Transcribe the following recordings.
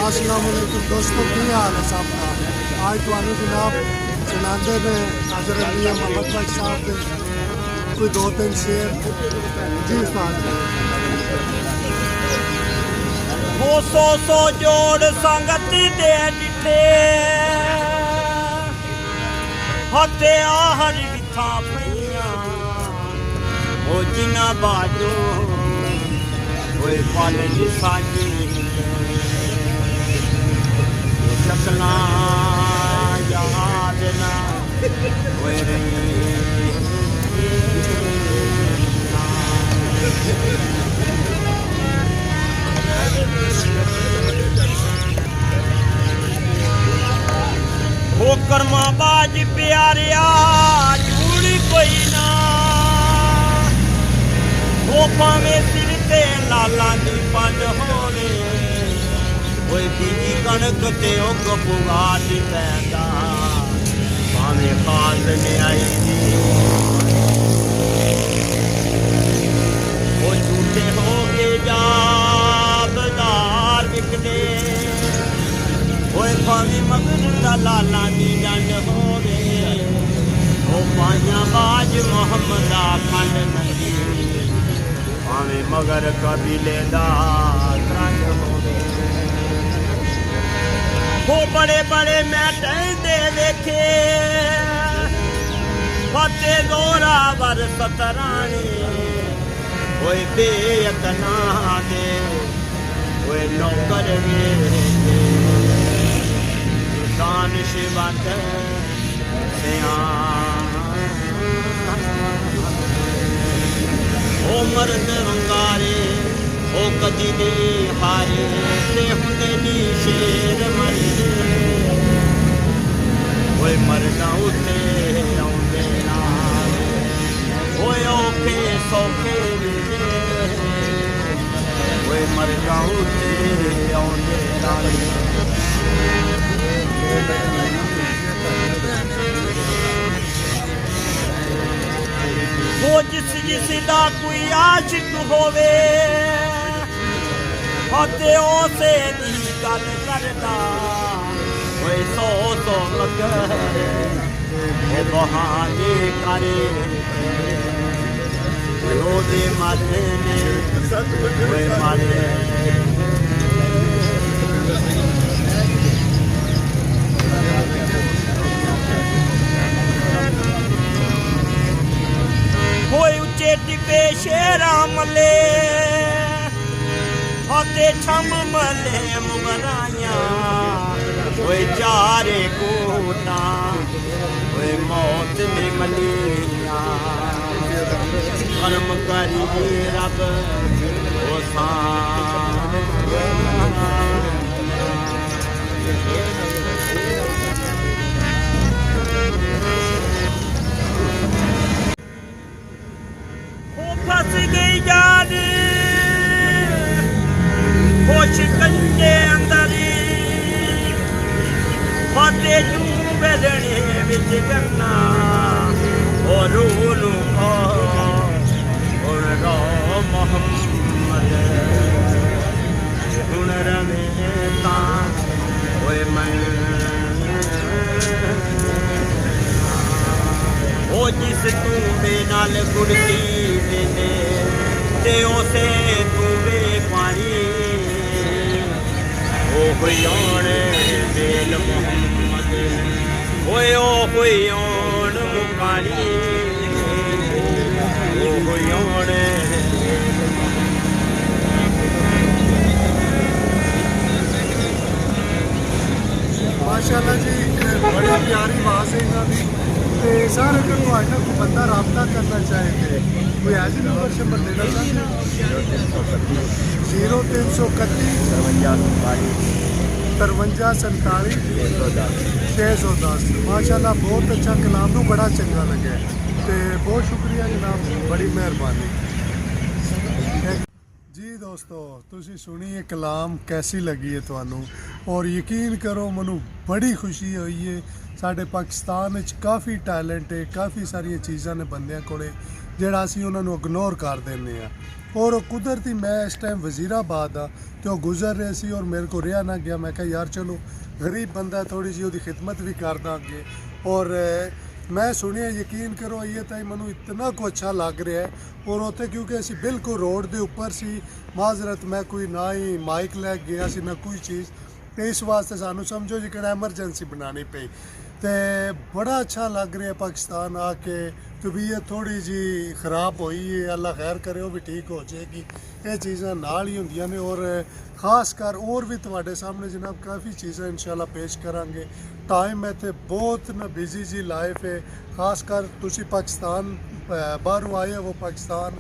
अस्सलाम वालेकुम दोस्तों, की हाल है सबका। आज थानू जनाब सुनाते ने हज़रत मियां मोहम्मद बख्श साहब के कोई 2-3 शेर जी उस्ताद। वो सौ जोड़ संगति दे डिठे हते आहर विथा पईयां ओ जिना बाजो ओए पल दी साजी शक्ला याद ना ओए रही हो कर्मा बाज प्यारिया झूड़ी कोई ना वो पावे सिर ते लाला दी पंज होने कोई बीजी कणक ते उग पुगा दी पैदा पावे खास में आई दी वो झूठे हो के जा बाजार विकदे ओए भावी मगर दा लाला दी जंड होवे ओ पाइयां बाज मोहम्मद दा खंड नंगी भावे मगर कबीले दा त्रंज होवे वो बड़े बड़े मैटे दे देखे फते दोरा वर सतरानी ओए बेयतना दे ओए नौकर वे दानिशवंत ओ मर्द वंगारे ओ कदी दे हारे ते हुंदे नी शेर मरे ओए मरना उते आउंदे नाल ओए औखे सौखे ओए मरना उते आउंदे नाल वो जिस दा कोई आशिक होवे हते उसे दी गल करदा ओए सौ मगर ओ बहाने करे रोदे माथे ने ओए मारे होए उच्चे टिपे शेरा मले हते छम मले मुगराया ओए चारे कोटा ओए मौत में मलिया कर्म करी रब ओ फस गई याद वो शिकंजे अंदर फते जू बेदने विच करना और रूलू और रो मोहम्मद हुन रवे ता ओए मन ओ जिस तू बे नाल गुड़ती दे ते उसे तू बे पानी ओ कोई आने बेल मोहम्मद ओए ओ कोई आन मुकानी ओ कोई आने माशाल्लाह जी, बड़ी प्यारी आवाज़ है इन्हों की। तो सर अगर कोई बंदा रबता करना चाहे तो कोई ऐसी नंबर शंबर देना चाहते 0331 माशाल्लाह बहुत अच्छा कलाम नू बड़ा चंगा लगे। तो बहुत शुक्रिया जनाब, बड़ी मेहरबानी जी। दोस्तों तुसी सुनी ये कलाम कैसी लगी है तुहानू, और यकीन करो मनु बड़ी खुशी हुई है। साढ़े पाकिस्तान काफ़ी टैलेंट है, काफ़ी सारिया चीज़ा ने बंदियां कोले ਜਿਹੜਾ ਅਸੀਂ ਉਹਨਾਂ ਨੂੰ ਇਗਨੋਰ ਕਰ ਦਿੰਦੇ ਆ। ਔਰ ਉਹ ਕੁਦਰਤੀ ਮੈਂ ਇਸ ਟਾਈਮ ਵਜ਼ੀਰਾਬਾਦ ਆ ਤੇ ਉਹ ਗੁਜ਼ਰ ਰਹੇ ਸੀ ਔਰ ਮੇਰੇ ਕੋ ਰਿਹਾ ਨਾ ਗਿਆ। ਮੈਂ ਕਿਹਾ ਯਾਰ ਚਲੋ ਗਰੀਬ ਬੰਦਾ ਥੋੜੀ ਜਿਹੀ ਉਹਦੀ ਖਿਦਮਤ ਵੀ ਕਰ ਦਾਂਗੇ। ਔਰ मैं सुनिया यकीन करो ये तो मैं इतना को अच्छा लग रहा है। और उत्थे क्योंकि असी बिल्कुल रोड के उपर सी, माजरत मैं कोई ना ही माइक लै गया सी ना कोई चीज़, तो इस वास्ते सानू समझो जी कि एमरजेंसी बनानी पई। तो बड़ा अच्छा लग रहा है पाकिस्तान आके। तबीयत थोड़ी जी ख़राब हुई है, अल्लाह खैर करे वो भी ठीक हो जाएगी। ये चीज़ां नाल ही होंदियां ने। और खास कर और भी तुहाडे सामने जनाब काफ़ी चीज़ां इंशाल्लाह पेश करांगे। टाइम इत्थे बहुत ना बिजी जी लाइफ है। खास कर तुसी पाकिस्तान बाहरों आए हो पाकिस्तान,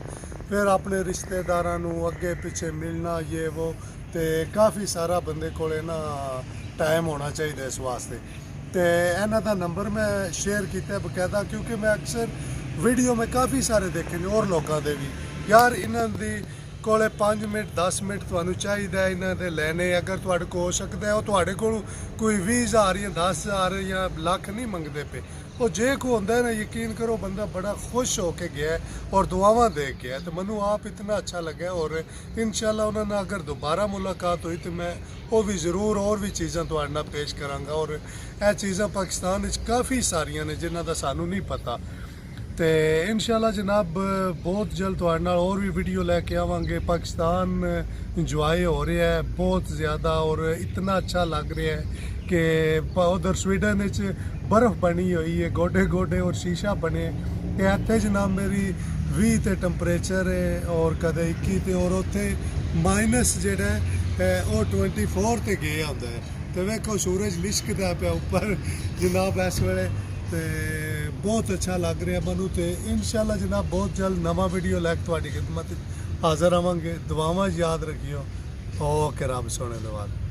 फिर अपने रिश्तेदारां नूं अगे पिछे मिलना ये वो, तो काफ़ी सारा बंदे कोले ना टाइम होना चाहिए इस वास्ते। तो इन्हां दा नंबर मैं शेयर किया बकायदा, क्योंकि मैं अक्सर वीडियो में काफ़ी सारे देखे ने और लोगों के भी यार इन्हां दी कोले 5 मिनट 10 मिनट तुहानू चाहिए इन्हां दे लैने। अगर तुहाडे को हो सकता है वो तुहाडे कोल कोई 20,000 या 10,000 या लाख नहीं मंगते पे। वो जे को होंदा है ना, यकीन करो बंदा बड़ा खुश होके गया है और दुआवां दे गया है। तो मैनू आप इतना अच्छा लगा। और इंशाल्लाह उन्होंने अगर दोबारा मुलाकात हुई तो मैं वो भी ज़रूर और भी चीज़ां तुहाडे नाल पेश करांगा। और यह चीज़ां पाकिस्तान विच काफ़ी सारियां ने जिन्हां दा सानू नहीं पता। तो इंशाल्लाह जनाब बहुत जल्द तुहाडे नाल और भी वीडियो लैके आवांगे। पाकिस्तान इंजॉय हो रहा है बहुत ज़्यादा और इतना अच्छा लग रहा है कि उधर स्वीडन विच बर्फ़ बनी हुई है गोडे गोडे और शीशा बने। इत्थे जनाब मेरी 20 ते टैंपरेचर है और कदे 21 ते, और उत्थे माइनस जेड़ा है वो 24 ते गया होंदा है। तो वेखो सूरज लिशकदा पिया उपर जनाब इस वेले। तो बहुत अच्छा लग रहा मैनू। तो इंशाल्लाह जनाब बहुत जल्द नवा वीडियो लैके तुहाडी खिदमत हाज़र आवांगे। दुआवां याद रखियो। ओके, रब सोने दे बाद।